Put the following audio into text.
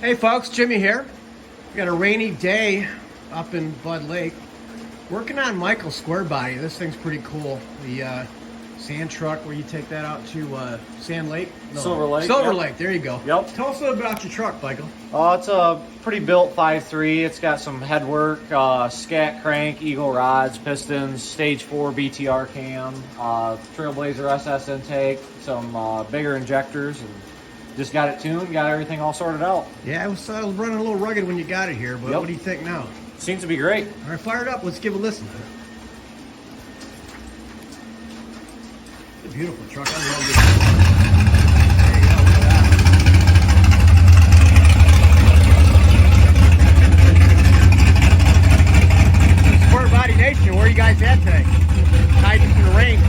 Hey folks, Jimmy here. We got a rainy day up in Bud Lake. Working on Michael's square body. This thing's pretty cool. The sand truck where you take that out to Sand Lake? No. Silver Lake. Silver Yep. Lake, there you go. Yep. Tell us a little bit about your truck, Michael. It's a pretty built 5.3. It's got some headwork, scat crank, eagle rods, pistons, stage 4 BTR cam, Trailblazer SS intake, some bigger injectors, and just got it tuned, got everything all sorted out. Yeah, it was running a little rugged when you got it here, but Yep. what do you think now? Seems to be great. All right, fire it up. Let's give a listen. It's a beautiful truck. I love it. There you go. Look at that. Sport Body Nation, where are you guys at today? Hiding from the rain.